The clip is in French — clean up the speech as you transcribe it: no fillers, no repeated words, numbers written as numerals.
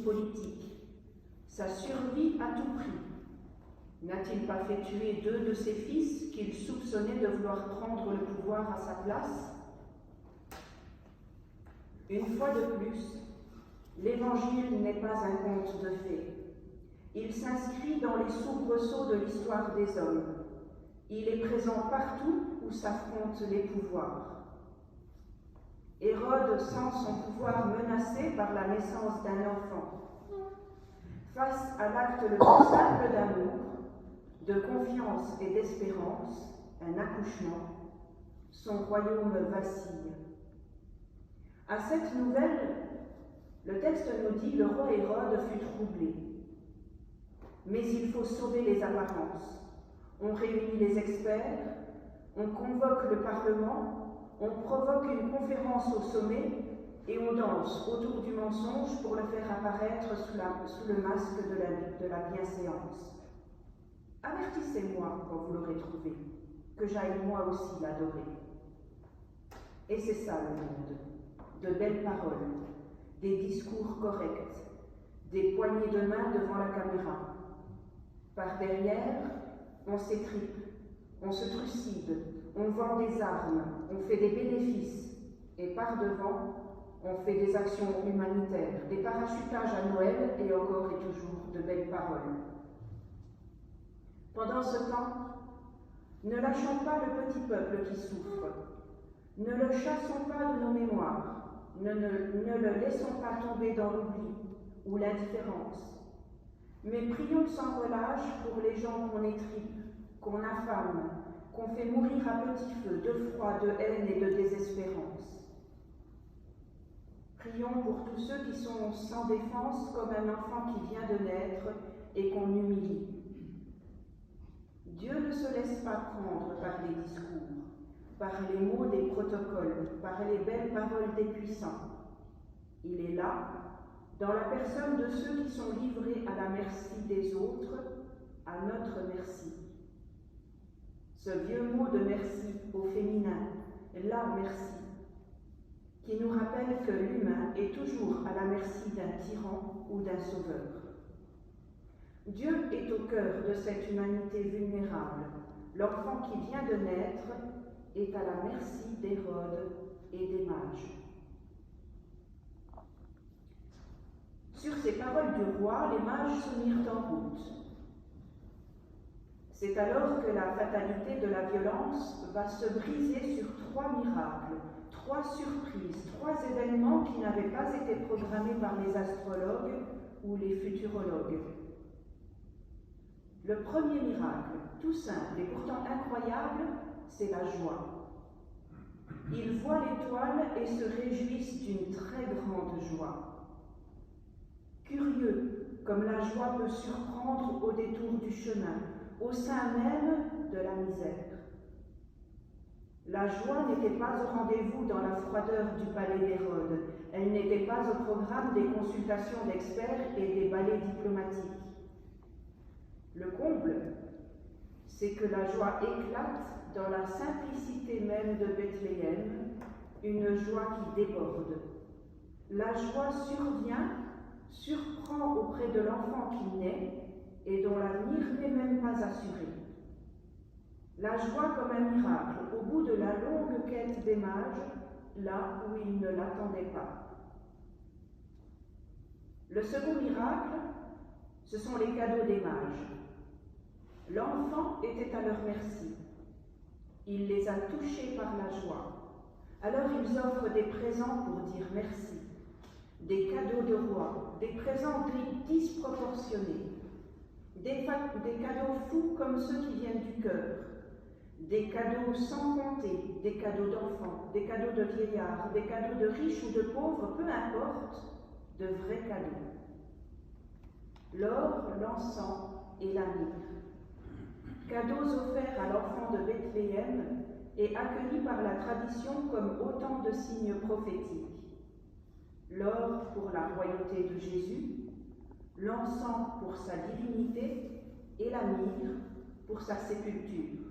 politique, sa survie à tout prix. N'a-t-il pas fait tuer 2 de ses fils qu'il soupçonnait de vouloir prendre le pouvoir à sa place? Une fois de plus, l'Évangile n'est pas un conte de fées. Il s'inscrit dans les soubresauts de l'histoire des hommes. Il est présent partout où s'affrontent les pouvoirs. Hérode sent son pouvoir menacé par la naissance d'un enfant. Face à l'acte le plus simple d'amour, de confiance et d'espérance, un accouchement, son royaume vacille. À cette nouvelle, le texte nous dit: le roi Hérode fut troublé. Mais il faut sauver les apparences. On réunit les experts, on convoque le Parlement, on provoque une conférence au sommet et on danse autour du mensonge pour le faire apparaître sous le masque de la bienséance. Avertissez-moi quand vous l'aurez trouvé, que j'aille moi aussi l'adorer. Et c'est ça le monde, de belles paroles, des discours corrects, des poignées de main devant la caméra. Par derrière, on s'étripe, on se trucide, on vend des armes, on fait des bénéfices, et par devant, on fait des actions humanitaires, des parachutages à Noël et encore et toujours de belles paroles. Pendant ce temps, ne lâchons pas le petit peuple qui souffre, ne le chassons pas de nos mémoires, ne le laissons pas tomber dans l'oubli ou l'indifférence, mais prions sans relâche pour les gens qu'on étripe, qu'on affame, qu'on fait mourir à petit feu de froid, de haine et de désespérance. Prions pour tous ceux qui sont sans défense comme un enfant qui vient de naître et qu'on humilie. Dieu ne se laisse pas prendre par les discours, par les mots des protocoles, par les belles paroles des puissants. Il est là, dans la personne de ceux qui sont livrés à la merci des autres, à notre merci. Ce vieux mot de merci au féminin, la merci, qui nous rappelle que l'humain est toujours à la merci d'un tyran ou d'un sauveur. Dieu est au cœur de cette humanité vulnérable. L'enfant qui vient de naître est à la merci d'Hérode et des mages. Sur ces paroles du roi, les mages se mirent en route. C'est alors que la fatalité de la violence va se briser sur 3 miracles, 3 surprises, 3 événements qui n'avaient pas été programmés par les astrologues ou les futurologues. Le premier miracle, tout simple et pourtant incroyable, c'est la joie. Ils voient l'étoile et se réjouissent d'une très grande joie. Curieux, comme la joie peut surprendre au détour du chemin, au sein même de la misère. La joie n'était pas au rendez-vous dans la froideur du palais d'Hérode. Elle n'était pas au programme des consultations d'experts et des ballets diplomatiques. Le comble, c'est que la joie éclate dans la simplicité même de Bethléem, une joie qui déborde. La joie surprend auprès de l'enfant qui naît et dont l'avenir n'est même pas assuré. La joie comme un miracle, au bout de la longue quête des mages, là où ils ne l'attendaient pas. Le second miracle, ce sont les cadeaux des mages. L'enfant était à leur merci. Il les a touchés par la joie. Alors ils offrent des présents pour dire merci. Des cadeaux de roi, des présents disproportionnés, des cadeaux fous comme ceux qui viennent du cœur, des cadeaux sans compter, des cadeaux d'enfants, des cadeaux de vieillards, des cadeaux de riches ou de pauvres, peu importe, de vrais cadeaux. L'or, l'encens et la myrrhe. Cadeaux offerts à l'enfant de Bethléem et accueillis par la tradition comme autant de signes prophétiques. L'or pour la royauté de Jésus, l'encens pour sa divinité et la myrrhe pour sa sépulture.